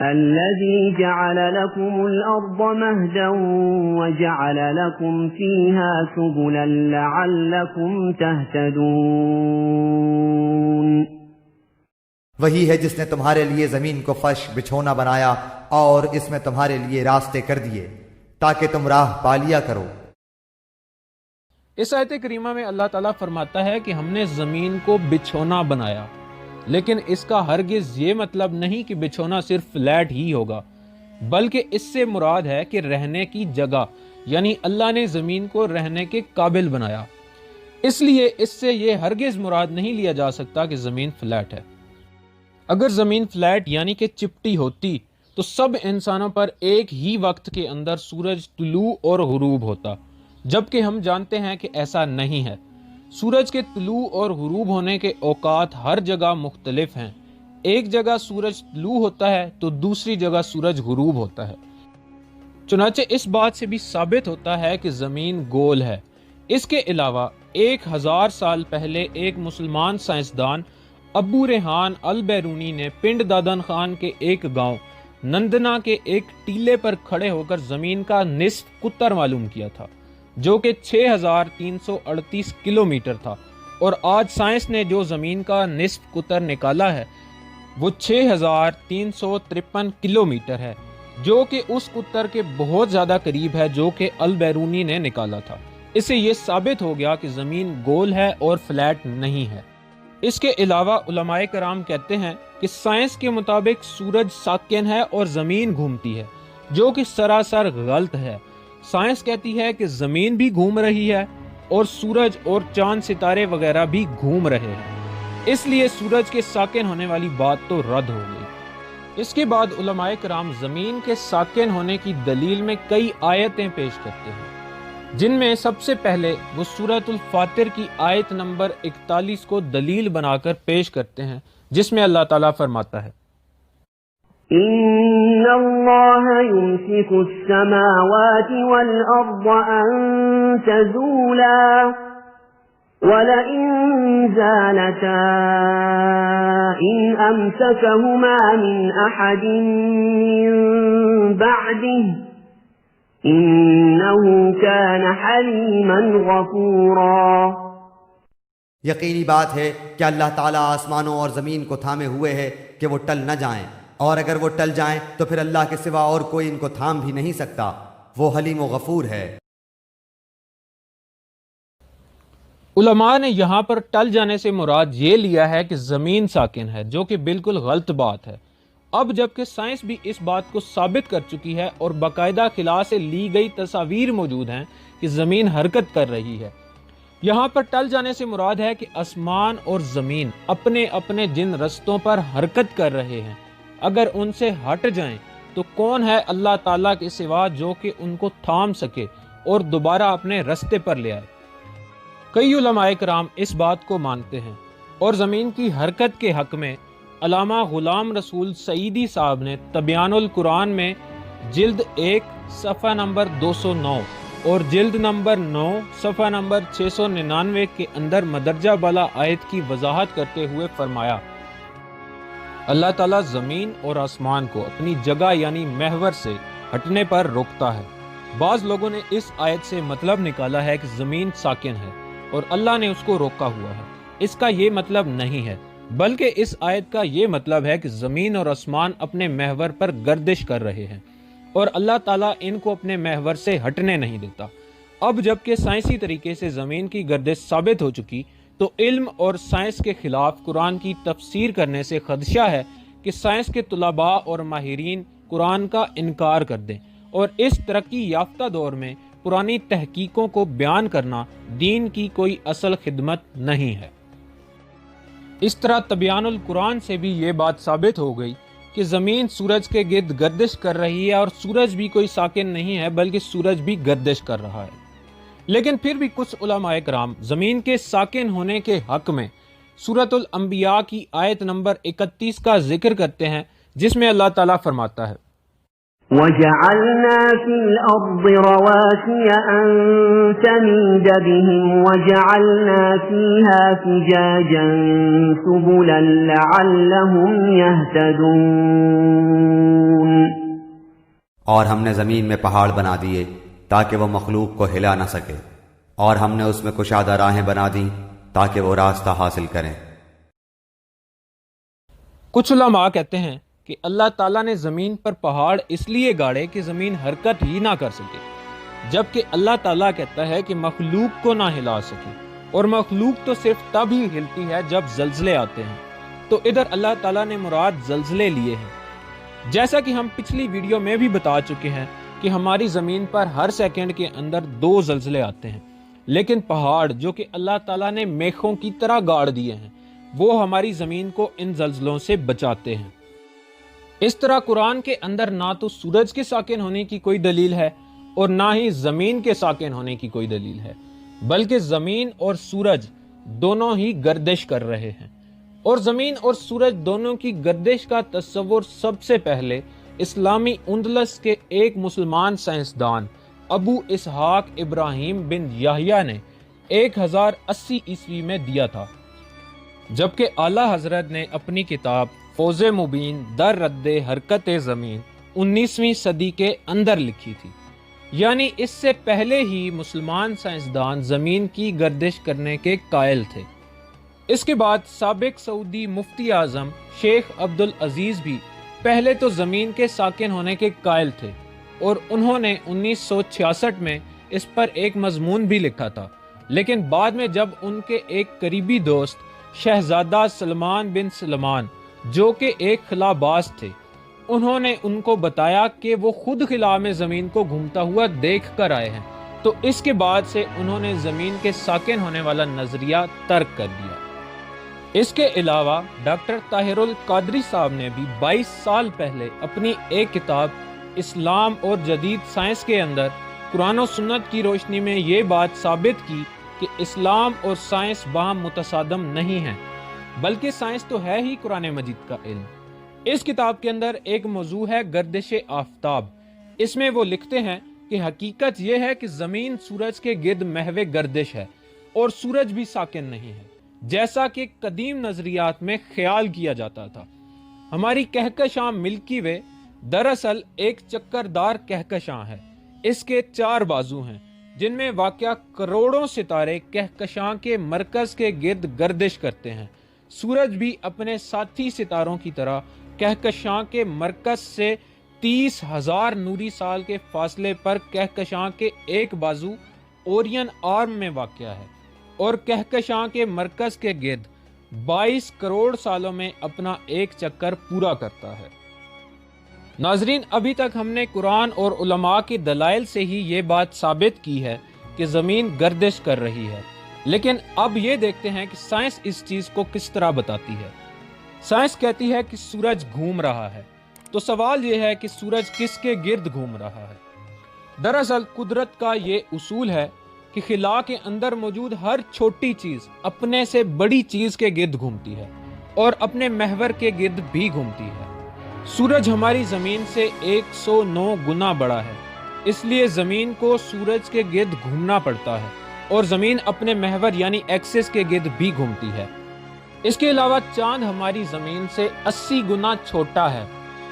الذي جعل لكم الأرض مهدا وجعل لكم فيها سبلا لعلكم تهتدون وہی ہے جس نے تمہارے لیے زمین کو فرش بچھونا بنایا اور اس میں تمہارے لیے راستے کر دیے تاکہ تم راہ پا لیا کرو۔ اس آیت کریمہ میں اللہ تعالیٰ فرماتا ہے کہ ہم نے زمین کو بچھونا بنایا، لیکن اس کا ہرگز یہ مطلب نہیں کہ بچھونا صرف فلیٹ ہی ہوگا، بلکہ اس سے مراد ہے کہ رہنے کی جگہ، یعنی اللہ نے زمین کو رہنے کے قابل بنایا۔ اس لیے اس سے یہ ہرگز مراد نہیں لیا جا سکتا کہ زمین فلیٹ ہے۔ اگر زمین فلیٹ یعنی کہ چپٹی ہوتی تو سب انسانوں پر ایک ہی وقت کے اندر سورج طلوع اور غروب ہوتا، جبکہ ہم جانتے ہیں کہ ایسا نہیں ہے۔ سورج کے طلوع اور غروب ہونے کے اوقات ہر جگہ مختلف ہیں۔ ایک جگہ سورج طلوع ہوتا ہے تو دوسری جگہ سورج غروب ہوتا ہے۔ چنانچہ اس بات سے بھی ثابت ہوتا ہے کہ زمین گول ہے۔ اس کے علاوہ 1000 سال پہلے ایک مسلمان سائنسدان ابو ریحان البیرونی نے پنڈ دادن خان کے ایک گاؤں نندنا کے ایک ٹیلے پر کھڑے ہو کر زمین کا نصف قطر معلوم کیا تھا، جو کہ 6338 کلومیٹر تھا، اور آج سائنس نے جو زمین کا نصف قطر نکالا ہے وہ 6353 کلومیٹر ہے، جو کہ اس قطر کے بہت زیادہ قریب ہے جو کہ البیرونی نے نکالا تھا۔ اس سے یہ ثابت ہو گیا کہ زمین گول ہے اور فلیٹ نہیں ہے۔ اس کے علاوہ علماء کرام کہتے ہیں کہ سائنس کے مطابق سورج ساکن ہے اور زمین گھومتی ہے، جو کہ سراسر غلط ہے۔ سائنس کہتی ہے کہ زمین بھی گھوم رہی ہے اور سورج اور چاند ستارے وغیرہ بھی گھوم رہے ہیں، اس لیے سورج کے ساکن ہونے والی بات تو رد ہو گئی۔ اس کے بعد علماء کرام زمین کے ساکن ہونے کی دلیل میں کئی آیتیں پیش کرتے ہیں، جن میں سب سے پہلے وہ سورۃ الفاتر کی آیت نمبر 41 کو دلیل بنا کر پیش کرتے ہیں، جس میں اللہ تعالیٰ فرماتا ہے إن الله يمسك السماوات والأرض أن تزولا ولئن زالتا إن أمسكهما من أحد من بعده إنه كان حليما غفورا۔ یقینی بات ہے کہ اللہ تعالیٰ آسمانوں اور زمین کو تھامے ہوئے ہے کہ وہ ٹل نہ جائیں، اور اگر وہ ٹل جائیں تو پھر اللہ کے سوا اور کوئی ان کو تھام بھی نہیں سکتا، وہ حلیم و غفور ہے۔ علماء نے یہاں پر ٹل جانے سے مراد یہ لیا ہے کہ زمین ساکن ہے، جو کہ بالکل غلط بات ہے۔ اب جبکہ سائنس بھی اس بات کو ثابت کر چکی ہے اور باقاعدہ خلا سے لی گئی تصاویر موجود ہیں کہ زمین حرکت کر رہی ہے، یہاں پر ٹل جانے سے مراد ہے کہ آسمان اور زمین اپنے اپنے جن رستوں پر حرکت کر رہے ہیں، اگر ان سے ہٹ جائیں تو کون ہے اللہ تعالیٰ کے سوا جو کہ ان کو تھام سکے اور دوبارہ اپنے رستے پر لے آئے۔ کئی علماء کرام اس بات کو مانتے ہیں، اور زمین کی حرکت کے حق میں علامہ غلام رسول سعیدی صاحب نے تبیان القرآن میں جلد 1 صفحہ نمبر 209 اور جلد نمبر 9 صفحہ نمبر 699 کے اندر مدرجہ بالا آیت کی وضاحت کرتے ہوئے فرمایا، اللہ تعالیٰ زمین اور آسمان کو اپنی جگہ یعنی محور سے ہٹنے پر روکتا ہے۔ بعض لوگوں نے اس آیت سے مطلب نکالا ہے کہ زمین ساکن ہے اور اللہ نے اس کو روکا ہوا ہے۔ اس کا یہ مطلب نہیں ہے، بلکہ اس آیت کا یہ مطلب ہے کہ زمین اور آسمان اپنے محور پر گردش کر رہے ہیں اور اللہ تعالیٰ ان کو اپنے محور سے ہٹنے نہیں دیتا۔ اب جبکہ سائنسی طریقے سے زمین کی گردش ثابت ہو چکی، تو علم اور سائنس کے خلاف قرآن کی تفسیر کرنے سے خدشہ ہے کہ سائنس کے طلباء اور ماہرین قرآن کا انکار کر دیں، اور اس ترقی یافتہ دور میں پرانی تحقیقوں کو بیان کرنا دین کی کوئی اصل خدمت نہیں ہے۔ اس طرح تبیان القرآن سے بھی یہ بات ثابت ہو گئی کہ زمین سورج کے گرد گردش کر رہی ہے، اور سورج بھی کوئی ساکن نہیں ہے بلکہ سورج بھی گردش کر رہا ہے۔ لیکن پھر بھی کچھ علماء کرام زمین کے ساکن ہونے کے حق میں سورۃ الانبیاء کی آیت نمبر 31 کا ذکر کرتے ہیں، جس میں اللہ تعالیٰ فرماتا ہے وَجَعَلْنَا فِي الْأَرْضِ رَوَاسِيَ أَن تَمِيدَ بِهِمْ وَجَعَلْنَا فِيهَا فِجَاجًا سُبُلًا لَعَلَّهُمْ يَهْتَدُونَ۔ اور ہم نے زمین میں پہاڑ بنا دیے تاکہ وہ مخلوق کو ہلا نہ سکے، اور ہم نے اس میں کشادہ راہیں بنا دیں تاکہ وہ راستہ حاصل کریں۔ کچھ علماء کہتے ہیں کہ اللہ تعالیٰ نے زمین پر پہاڑ اس لیے گاڑے کہ زمین حرکت ہی نہ کر سکے، جبکہ اللہ تعالیٰ کہتا ہے کہ مخلوق کو نہ ہلا سکے، اور مخلوق تو صرف تب ہی ہلتی ہے جب زلزلے آتے ہیں۔ تو ادھر اللہ تعالیٰ نے مراد زلزلے لیے ہیں۔ جیسا کہ ہم پچھلی ویڈیو میں بھی بتا چکے ہیں کہ ہماری زمین پر ہر سیکنڈ کے اندر 2 زلزلے آتے ہیں، لیکن پہاڑ جو کہ اللہ تعالیٰ نے میخوں کی طرح گاڑ دیے ہیں، وہ ہماری زمین کو ان زلزلوں سے بچاتے ہیں۔ اس طرح قرآن کے اندر نہ تو سورج کے ساکن ہونے کی کوئی دلیل ہے اور نہ ہی زمین کے ساکن ہونے کی کوئی دلیل ہے، بلکہ زمین اور سورج دونوں ہی گردش کر رہے ہیں، اور زمین اور سورج دونوں کی گردش کا تصور سب سے پہلے اسلامی اندلس کے ایک مسلمان سائنسدان ابو اسحاق ابراہیم بن یحییٰ نے 1080 عیسوی میں دیا تھا، جبکہ اعلیٰ حضرت نے اپنی کتاب فوز مبین در رد حرکت زمین 19ویں صدی کے اندر لکھی تھی۔ یعنی اس سے پہلے ہی مسلمان سائنسدان زمین کی گردش کرنے کے قائل تھے۔ اس کے بعد سابق سعودی مفتی اعظم شیخ عبدالعزیز بھی پہلے تو زمین کے ساکن ہونے کے قائل تھے، اور انہوں نے 1966 میں اس پر ایک مضمون بھی لکھا تھا، لیکن بعد میں جب ان کے ایک قریبی دوست شہزادہ سلمان بن سلمان جو کہ ایک خلا باز تھے، انہوں نے ان کو بتایا کہ وہ خود خلا میں زمین کو گھومتا ہوا دیکھ کر آئے ہیں، تو اس کے بعد سے انہوں نے زمین کے ساکن ہونے والا نظریہ ترک کر دیا۔ اس کے علاوہ ڈاکٹر طاہر القادری صاحب نے بھی 22 سال پہلے اپنی ایک کتاب اسلام اور جدید سائنس کے اندر قرآن و سنت کی روشنی میں یہ بات ثابت کی کہ اسلام اور سائنس باہم متصادم نہیں ہیں، بلکہ سائنس تو ہے ہی قرآن مجید کا علم۔ اس کتاب کے اندر ایک موضوع ہے گردش آفتاب۔ اس میں وہ لکھتے ہیں کہ حقیقت یہ ہے کہ زمین سورج کے گرد محو گردش ہے، اور سورج بھی ساکن نہیں ہے، جیسا کہ قدیم نظریات میں خیال کیا جاتا تھا۔ ہماری کہکشاں ملکی وے دراصل ایک چکردار کہکشاں ہے۔ اس کے 4 بازو ہیں، جن میں واقع کروڑوں ستارے کہکشاں کے مرکز کے گرد گردش کرتے ہیں۔ سورج بھی اپنے ساتھی ستاروں کی طرح کہکشاں کے مرکز سے 30,000 نوری سال کے فاصلے پر کہکشاں کے ایک بازو اورین آرم میں واقع ہے، اور کہکشاں کے مرکز کے گرد 22 کروڑ سالوں میں اپنا ایک چکر پورا کرتا ہے۔ ناظرین، ابھی تک ہم نے قرآن اور علماء کے دلائل سے ہی یہ بات ثابت کی ہے کہ زمین گردش کر رہی ہے، لیکن اب یہ دیکھتے ہیں کہ سائنس اس چیز کو کس طرح بتاتی ہے۔ سائنس کہتی ہے کہ سورج گھوم رہا ہے، تو سوال یہ ہے کہ سورج کس کے گرد گھوم رہا ہے؟ دراصل قدرت کا یہ اصول ہے کہ خلا کے اندر موجود ہر چھوٹی چیز اپنے سے بڑی چیز کے گرد گھومتی ہے، اور اپنے محور کے گرد بھی گھومتی ہے۔ سورج ہماری زمین سے 109 گنا بڑا ہے، اس لیے زمین کو سورج کے گرد گھومنا پڑتا ہے، اور زمین اپنے محور یعنی ایکسس کے گرد بھی گھومتی ہے۔ اس کے علاوہ چاند ہماری زمین سے 80 گنا چھوٹا ہے،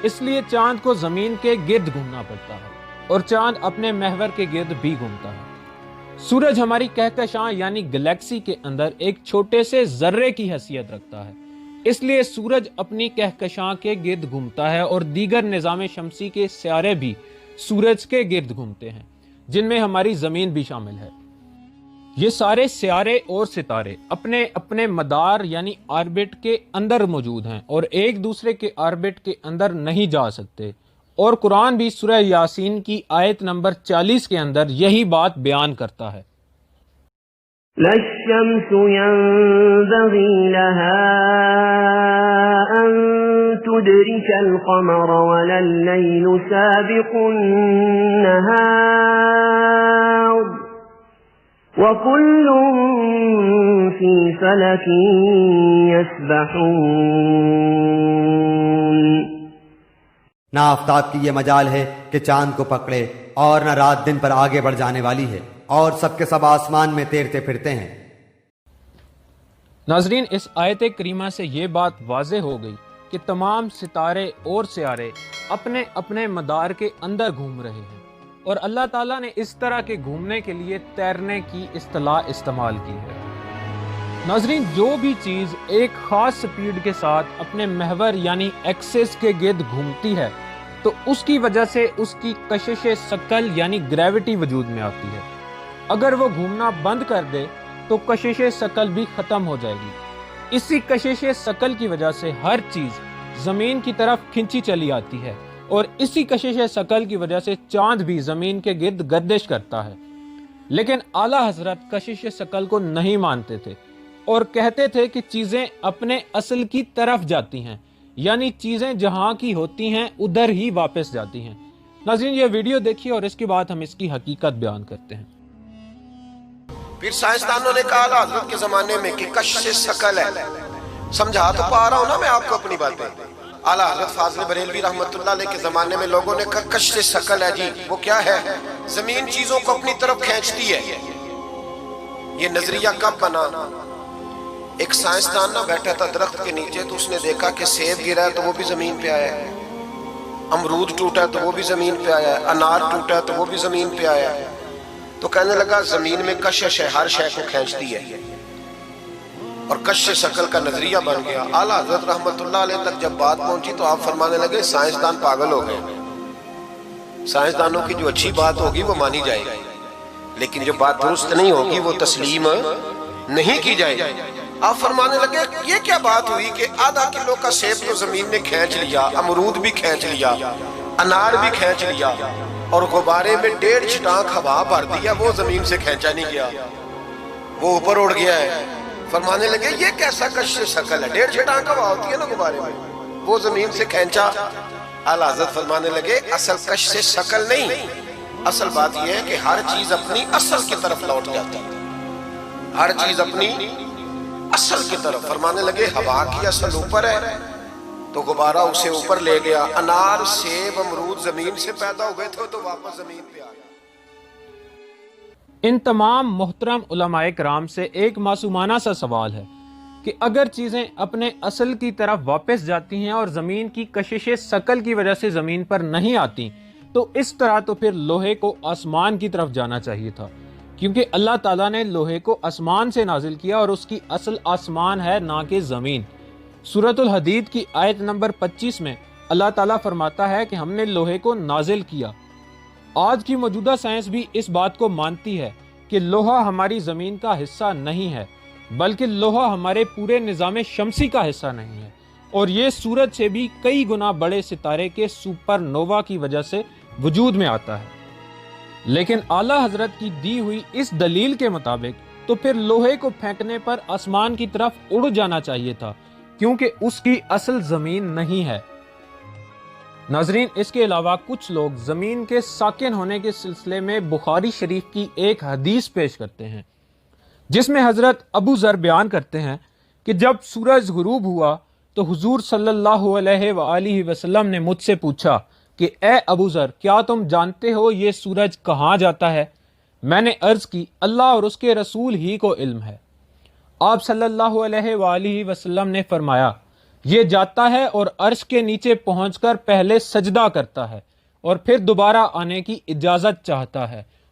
اس لیے چاند کو زمین کے گرد گھومنا پڑتا ہے، اور چاند اپنے محور کے گرد بھی گھومتا ہے۔ سورج ہماری کہکشاں یعنی گلیکسی کے اندر ایک چھوٹے سے ذرے کی حیثیت رکھتا ہے، اس لیے سورج اپنی کہکشاں کے گرد گھومتا ہے اور دیگر نظام شمسی کے سیارے بھی سورج کے گرد گھومتے ہیں، جن میں ہماری زمین بھی شامل ہے۔ یہ سارے سیارے اور ستارے اپنے اپنے مدار یعنی آربٹ کے اندر موجود ہیں اور ایک دوسرے کے آربٹ کے اندر نہیں جا سکتے، اور قرآن بھی سورہ یاسین کی آیت نمبر 40 کے اندر یہی بات بیان کرتا ہے۔ لا الشمس ينبغي لها أن تدرك القمر ولا الليل سابق النهار وكل في فلك يسبحون۔ نہ آفتاب کی یہ مجال ہے کہ چاند کو پکڑے، اور نہ رات دن پر آگے بڑھ جانے والی ہے، اور سب کے سب آسمان میں تیرتے پھرتے ہیں۔ ناظرین، اس آیت کریمہ سے یہ بات واضح ہو گئی کہ تمام ستارے اور سیارے اپنے اپنے مدار کے اندر گھوم رہے ہیں، اور اللہ تعالیٰ نے اس طرح کے گھومنے کے لیے تیرنے کی اصطلاح استعمال کی ہے۔ ناظرین، جو بھی چیز ایک خاص سپیڈ کے ساتھ اپنے محور یعنی ایکسس کے گرد گھومتی ہے تو اس کی وجہ سے اس کی کشش ثقل یعنی گریوٹی وجود میں آتی ہے۔ اگر وہ گھومنا بند کر دے تو کشش ثقل بھی ختم ہو جائے گی۔ اسی کشش ثقل کی وجہ سے ہر چیز زمین کی طرف کھنچی چلی آتی ہے، اور اسی کشش ثقل کی وجہ سے چاند بھی زمین کے گرد گردش کرتا ہے۔ لیکن اعلیٰ حضرت کشش ثقل کو نہیں مانتے تھے اور کہتے تھے کہ چیزیں اپنے اصل کی طرف جاتی ہیں، یعنی چیزیں جہاں کی ہوتی ہیں ادھر ہی واپس جاتی ہیں۔ ناظرین، یہ ویڈیو دیکھیے اور اس کے بعد ہم اس کی حقیقت بیان کرتے ہیں۔ پھر سائنسدانوں نے کہا حضرت کے زمانے میں کہ کشش ثقل ہے، سمجھا تو پا رہا ہوں نا میں آپ کو اپنی باتیں۔ اعلیٰ حضرت فاضل بریلوی رحمۃ اللہ علیہ کے زمانے میں لوگوں نے کہا کشش ثقل ہے جی، وہ کیا ہے؟ زمین چیزوں کو اپنی طرف کھینچتی ہے۔ یہ نظریہ کب بنا؟ ایک سائنسدان نہ بیٹھا تھا درخت کے نیچے، تو اس نے دیکھا کہ سیب گرا ہے تو وہ بھی زمین پہ آیا ہے، امرود ٹوٹا ہے تو وہ بھی زمین پہ آیا ہے، انار ٹوٹا ہے تو وہ بھی زمین پہ آیا ہے۔ تو کہنے لگا زمین میں کشش ہے، ہر شے کو کھینچتی ہے، اور کشش ثقل کا نظریہ بن گیا۔ اعلیٰ حضرت رحمۃ اللہ علیہ تک جب بات پہنچی تو آپ فرمانے لگے سائنسدان پاگل ہو گئے، سائنسدانوں کی جو اچھی بات ہوگی وہ مانی جائے گی، لیکن جو بات درست نہیں ہوگی وہ تسلیم نہیں کی جائے گی۔ آپ فرمانے لگے یہ کیا بات ہوئی کہ آدھا کلو کا سیب تو زمین نے کھینچ لیا، امرود بھی کھینچ لیا، انار بھی کھینچ لیا، اور غبارے میں 1.5 چھٹانک ہوا بھر دیا، وہ زمین سے کھینچا نہیں گیا، وہ اوپر اڑ گیا ہے۔ فرمانے لگے یہ کیسا کشش ثقل ہے؟ 1.5 چھٹانک ہوا ہوتی ہے نا غبارے میں، وہ زمین سے کھینچا۔ اعلیٰ حضرت فرمانے لگے اصل کشش ثقل نہیں، اصل بات یہ ہے کہ ہر چیز اپنی اصل کی طرف لوٹ جاتی ہے، ہر چیز اپنی اصل کی طرف۔ فرمانے لگے ہوا کی اصل اوپر ہے تو غبارہ اسے اوپر لے گیا، انار سیب امرود زمین سے پیدا ہو گئے تھے تو واپس زمین پہ آ گئے۔ ان تمام محترم علماء کرام سے ایک معصومانہ سا سوال ہے کہ اگر چیزیں اپنے اصل کی طرف واپس جاتی ہیں اور زمین کی کشش ثقل کی وجہ سے زمین پر نہیں آتی، تو اس طرح تو پھر لوہے کو آسمان کی طرف جانا چاہیے تھا، کیونکہ اللہ تعالیٰ نے لوہے کو آسمان سے نازل کیا اور اس کی اصل آسمان ہے نہ کہ زمین۔ سورۃ الحدید کی آیت نمبر 25 میں اللہ تعالیٰ فرماتا ہے کہ ہم نے لوہے کو نازل کیا۔ آج کی موجودہ سائنس بھی اس بات کو مانتی ہے کہ لوہا ہماری زمین کا حصہ نہیں ہے، بلکہ لوہا ہمارے پورے نظام شمسی کا حصہ نہیں ہے، اور یہ سورج سے بھی کئی گنا بڑے ستارے کے سپر نووا کی وجہ سے وجود میں آتا ہے۔ لیکن اعلیٰ حضرت کی دی ہوئی اس دلیل کے مطابق تو پھر لوہے کو پھینکنے پر آسمان کی طرف اڑ جانا چاہیے تھا، کیونکہ اس کی اصل زمین نہیں ہے۔ ناظرین، اس کے علاوہ کچھ لوگ زمین کے ساکن ہونے کے سلسلے میں بخاری شریف کی ایک حدیث پیش کرتے ہیں، جس میں حضرت ابو ذر بیان کرتے ہیں کہ جب سورج غروب ہوا تو حضور صلی اللہ علیہ وآلہ وسلم نے مجھ سے پوچھا کہ اے ابو ذر، کیا تم جانتے ہو یہ سورج کہاں جاتا ہے؟ میں نے عرض کی اللہ اور اس کے رسول ہی کو علم ہے۔ آپ صلی اللہ علیہ وآلہ وسلم نے فرمایا یہ جاتا ہے اور عرش کے نیچے پہنچ کر پہلے سجدہ کرتا ہے اور پھر دوبارہ آنے کی اجازت چاہتا ہے